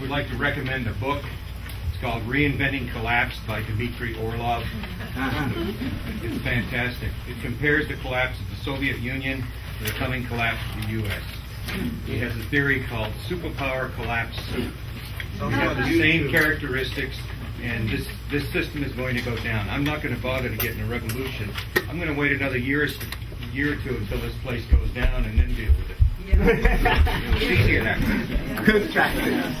would like to recommend a book. It's called Reinventing Collapse by Dmitry Orlov. It's fantastic. It compares the collapse of the Soviet Union to the coming collapse of the U.S. He has a theory called superpower collapse soup. You have the same characteristics, and this system is going to go down. I'm not going to bother to get in a revolution. I'm going to wait another year or two until this place goes down and then deal with it. It's easier that way. Good practice.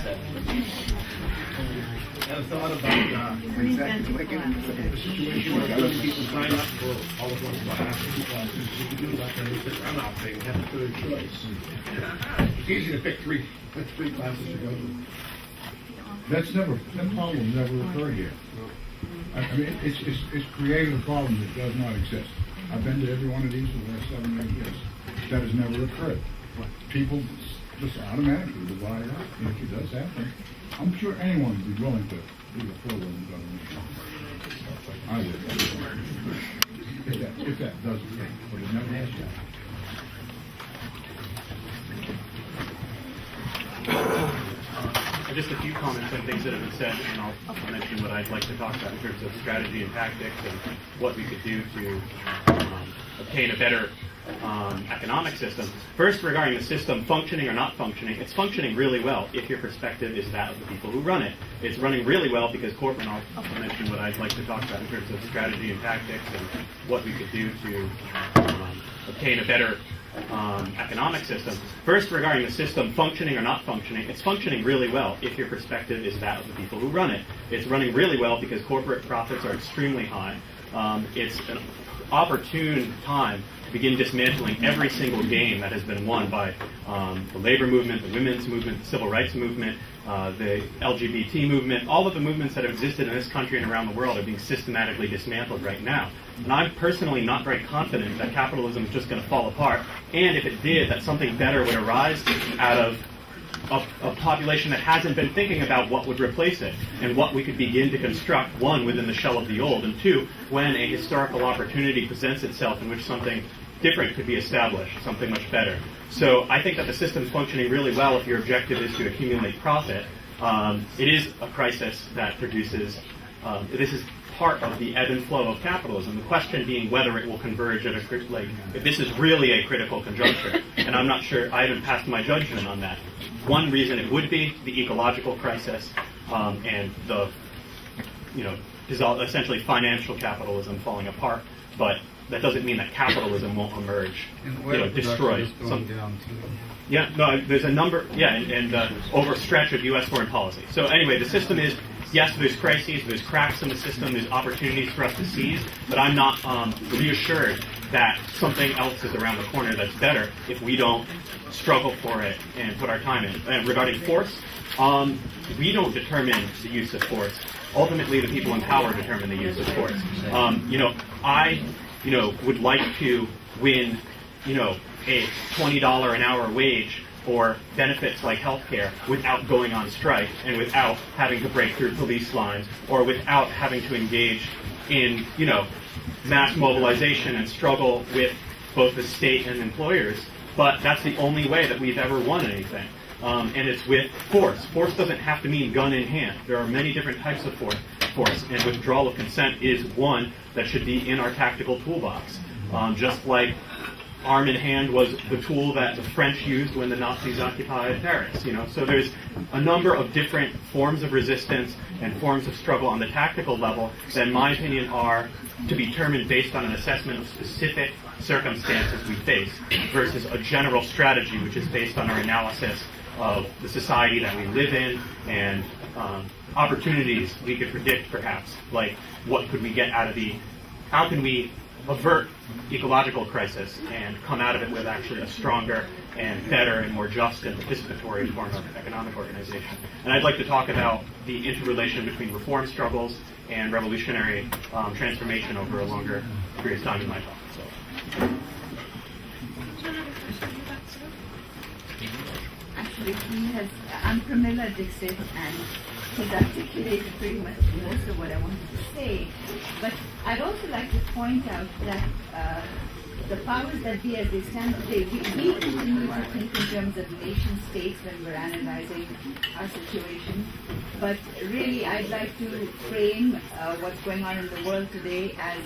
I thought about the situation where other people sign up for all of those classes. If you do that, then it's a runout thing. You have a third choice. It's easy to pick three classes to go to. That problem never occurred here. I mean, it's created a problem that does not exist. I've been to every one of these for the last 7 or 8 years. That has never occurred. People just automatically divide up. And if it does happen, I'm sure anyone would be willing to do the program government. I would. If that does occur. But it never has happened. Just a few comments on things that have been said, and I'll mention what I'd like to talk about in terms of strategy and tactics and what we could do to obtain a better economic system. First, regarding the system functioning or not functioning, it's functioning really well if your perspective is that of the people who run it. It's running really well because corporate, and I'll mention what I'd like to talk about in terms of strategy and tactics and what we could do to obtain a better economic system. First, regarding the system functioning or not functioning, it's functioning really well if your perspective is that of the people who run it. It's running really well because corporate profits are extremely high. It's an opportune time to begin dismantling every single game that has been won by the labor movement, the women's movement, the civil rights movement, the LGBT movement. All of the movements that have existed in this country and around the world are being systematically dismantled right now. And I'm personally not very confident that capitalism is just going to fall apart, and if it did, that something better would arise out of a population that hasn't been thinking about what would replace it and what we could begin to construct, one, within the shell of the old, and two, when a historical opportunity presents itself in which something different could be established, something much better. So I think that the system's functioning really well if your objective is to accumulate profit. It is a crisis that produces, this is part of the ebb and flow of capitalism. The question being whether it will converge at if this is really a critical conjuncture. And I'm not sure, I haven't passed my judgment on that. One reason it would be the ecological crisis and the, essentially financial capitalism falling apart. But that doesn't mean that capitalism won't emerge, destroy some. Yeah, no, there's a number, and overstretch of U.S. foreign policy. So anyway, the system is, yes, there's crises, there's cracks in the system, there's opportunities for us to seize, but I'm not reassured that something else is around the corner that's better if we don't struggle for it and put our time in. And regarding force, we don't determine the use of force. Ultimately, the people in power determine the use of force. I would like to win, a $20 an hour wage or benefits like healthcare without going on strike and without having to break through police lines or without having to engage in, mass mobilization and struggle with both the state and employers. But that's the only way that we've ever won anything. And it's with force. Force doesn't have to mean gun in hand. There are many different types of force, and withdrawal of consent is one that should be in our tactical toolbox. Just like arm in hand was the tool that the French used when the Nazis occupied Paris. So there's a number of different forms of resistance and forms of struggle on the tactical level that, in my opinion, are to be determined based on an assessment of specific circumstances we face versus a general strategy which is based on our analysis of the society that we live in and opportunities we could predict, perhaps, like what could we get out of how can we avert ecological crisis and come out of it with actually a stronger and better and more just and participatory form of economic organization. And I'd like to talk about the interrelation between reform struggles and revolutionary transformation over a longer period of time in my talk. Actually, I'm Pramila Dixit, and he's articulated pretty much most of what I wanted to say. But I'd also like to point out that the powers that be, as they stand today, we continue to think in terms of nation states when we're analyzing our situation. But really, I'd like to frame what's going on in the world today as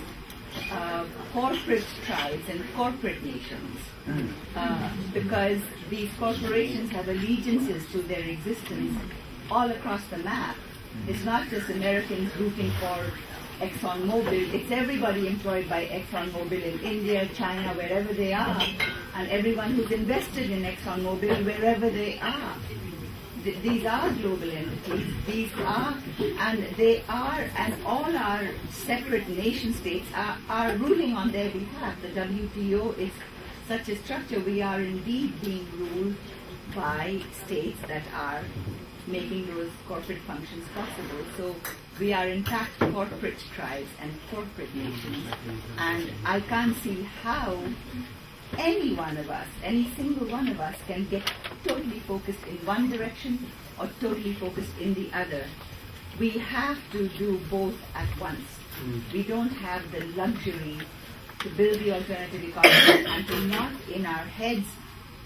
corporate tribes and corporate nations. Because these corporations have allegiances to their existence all across the map. It's not just Americans rooting for ExxonMobil, it's everybody employed by ExxonMobil in India, China, wherever they are, and everyone who's invested in ExxonMobil wherever they are. These are global entities, and all our separate nation states are ruling on their behalf. The WTO is such a structure. We are indeed being ruled by states that are making those corporate functions possible. So we are in fact corporate tribes and corporate nations, and I can't see how any one of us, any single one of us, can get totally focused in one direction or totally focused in the other. We have to do both at once. We don't have the luxury to build the alternative economy and to not in our heads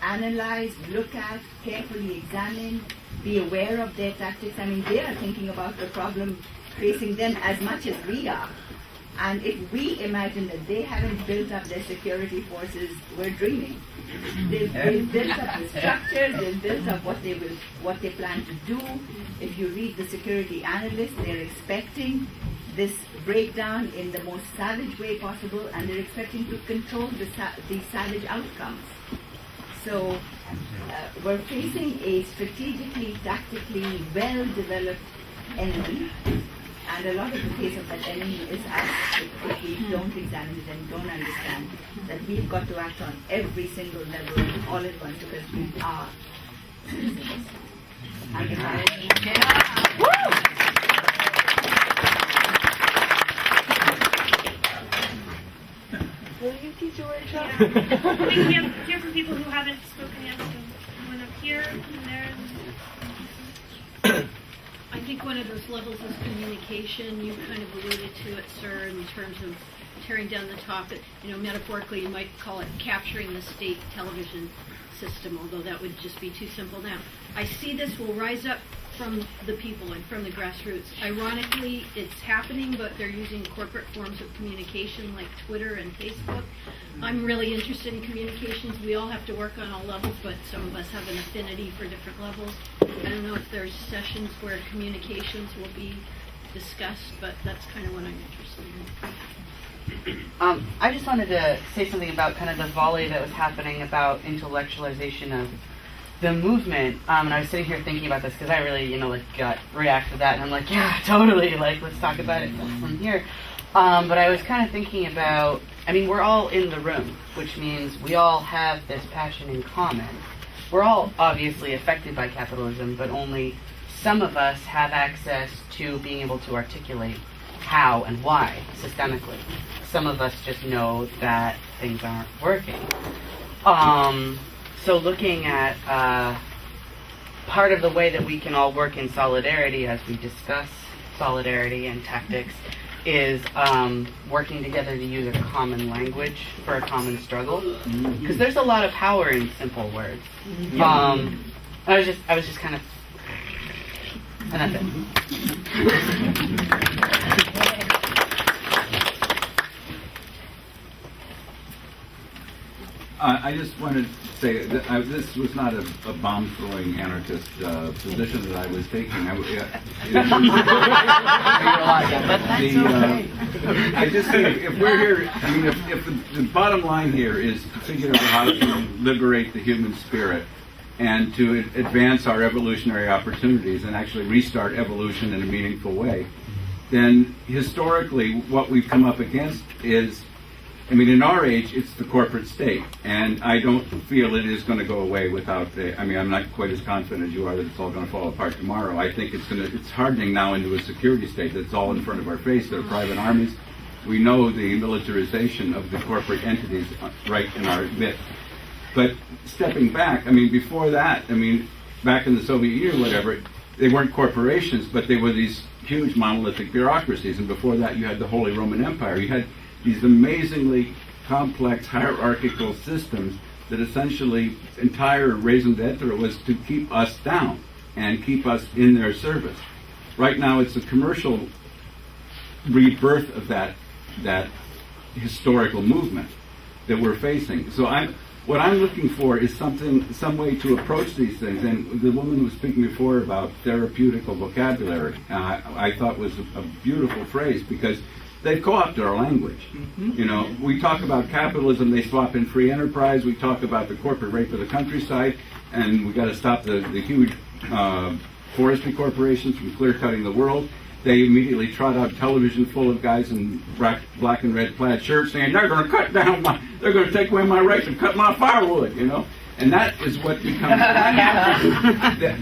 analyze, look at, carefully examine, be aware of their tactics. I mean, they are thinking about the problem facing them as much as we are. And if we imagine that they haven't built up their security forces, we're dreaming. They've built up the structures, they've built up what they plan to do. If you read the security analysts, they're expecting this breakdown in the most savage way possible, and they're expecting to control these savage outcomes. So we're facing a strategically, tactically well-developed enemy, and a lot of the case of that enemy is us if we don't examine it and don't understand that we've got to act on every single level all at once because we are citizens. Will you teach a workshop? I think we have hear from people who haven't spoken yet, so one up here and there. I think one of those levels is communication. You kind of alluded to it, sir, in terms of tearing down the top. Metaphorically, you might call it capturing the state television system, although that would just be too simple now. I see this will rise up from the people and from the grassroots. Ironically, it's happening, but they're using corporate forms of communication like Twitter and Facebook. I'm really interested in communications. We all have to work on all levels, but some of us have an affinity for different levels. I don't know if there's sessions where communications will be discussed, but that's kind of what I'm interested in. I just wanted to say something about kind of the volley that was happening about intellectualization of the movement. And I was sitting here thinking about this because I really, got react to that, and I'm like, yeah, totally, let's talk about it from here. But I was kind of thinking about, we're all in the room, which means we all have this passion in common. We're all obviously affected by capitalism, but only some of us have access to being able to articulate how and why systemically. Some of us just know that things aren't working. So looking at part of the way that we can all work in solidarity as we discuss solidarity and tactics is working together to use a common language for a common struggle, because there's a lot of power in simple words. I was just kind of, and that's it. I just wanted to say that this was not a bomb-throwing anarchist position that I was taking. I just think if we're here, if the bottom line here is to figure out how to liberate the human spirit and to advance our evolutionary opportunities and actually restart evolution in a meaningful way, then historically what we've come up against is, in our age, it's the corporate state, and I don't feel it is going to go away without I'm not quite as confident as you are that it's all going to fall apart tomorrow. I think it's hardening now into a security state that's all in front of our face. There are private armies. We know the militarization of the corporate entities right in our midst. But stepping back, before that, back in the Soviet Union, whatever, they weren't corporations, but they were these huge monolithic bureaucracies, and before that you had the Holy Roman Empire. You had these amazingly complex hierarchical systems that essentially entire raison d'etre was to keep us down. and keep us in their service. Right now, it's a commercial rebirth of that historical movement that we're facing. So what I'm looking for is some way to approach these things. And the woman who was speaking before about therapeutical vocabulary, I thought was a beautiful phrase, because they've co-opted our language. You know, we talk about capitalism, they swap in free enterprise. We talk about the corporate rape of the countryside, and we got to stop the huge forestry corporations from clear-cutting the world. They immediately trot out television full of guys in black and red plaid shirts saying they're going to cut down they're going to take away my rights and cut my firewood, you know. And that is what becomes.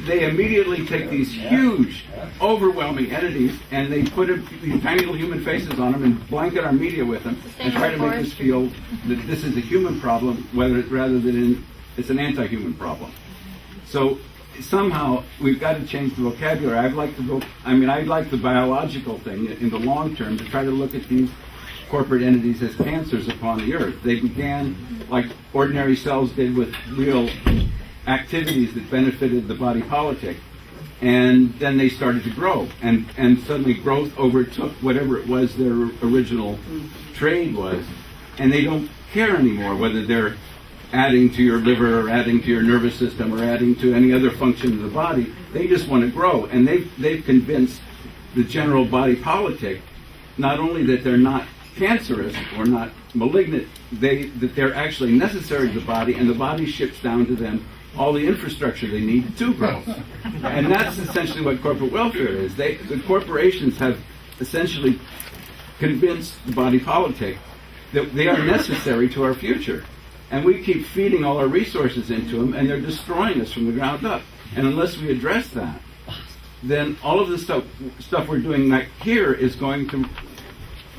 They immediately take these huge, overwhelming entities and they put these tiny little human faces on them and blanket our media with them and try to make us feel that this is a human problem, rather than it's an anti-human problem. So somehow we've got to change the vocabulary. I'd like the biological thing in the long term to try to look at these corporate entities as cancers upon the earth. They began like ordinary cells did, with real activities that benefited the body politic, and then they started to grow, and suddenly growth overtook whatever it was their original trade was, and they don't care anymore whether they're adding to your liver or adding to your nervous system or adding to any other function of the body. They just want to grow, and they've convinced the general body politic not only that they're not cancerous or not malignant, that they're actually necessary to the body, and the body ships down to them all the infrastructure they need to grow. And that's essentially what corporate welfare is. The corporations have essentially convinced the body politic that they are necessary to our future. And we keep feeding all our resources into them, and they're destroying us from the ground up. And unless we address that, then all of the stuff we're doing here is going to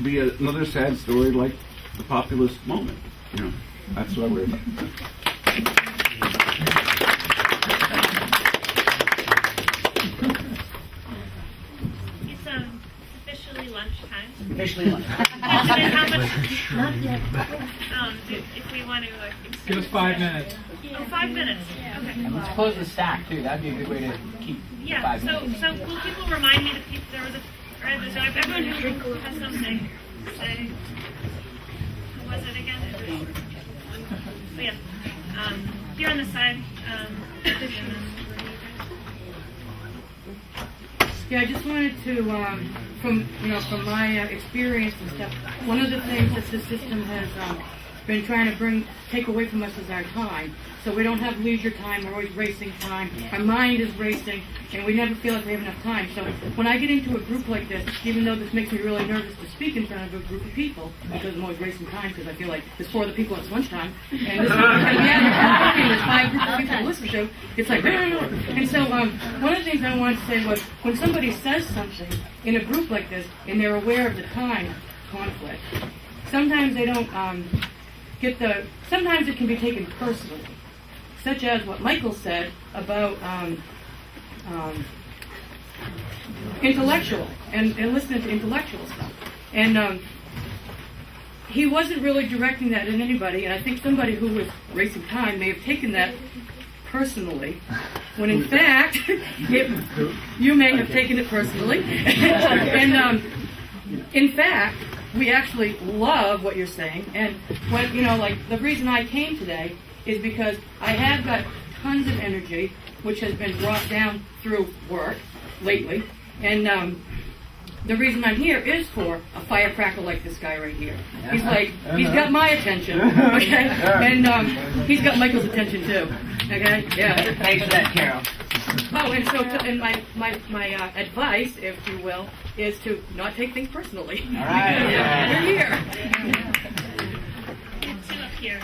be another sad story like the populist moment. You know, that's what I worry about. It's officially lunchtime. Officially lunch. And how much? If we want to, Give us 5 minutes. Oh, 5 minutes. Okay. And let's close the stack too. That'd be a good way to keep Yeah. 5 So, minutes. so will people remind me that there was everyone who has something to say. Who was it again? So yeah. Here on the side. Yeah, I just wanted to, from my experience and stuff, one of the things that the system has been trying to take away from us is our time. So we don't have leisure time, we're always racing time. Our mind is racing, and we never feel like we have enough time. So when I get into a group like this, even though this makes me really nervous to speak in front of a group of people, because I'm always racing time, because I feel like there's 4 other people, it's lunchtime, and this and there's 5 groups of people to listen to, it's like, and so one of the things I wanted to say was, when somebody says something in a group like this, and they're aware of the time conflict, sometimes they don't sometimes it can be taken personally, such as what Michael said about intellectual and listening to intellectual stuff. And he wasn't really directing that at anybody, and I think somebody who was racing time may have taken that personally, when in fact, you may have taken it personally. And in fact, we actually love what you're saying, and what the reason I came today is because I have got tons of energy, which has been brought down through work lately, and the reason I'm here is for a firecracker like this guy right here. He's got my attention, okay, and he's got Michael's attention too, okay, yeah. Thanks for that, Carol. Oh, and so, my advice, if you will, is to not take things personally. All right. We're here. Two up here.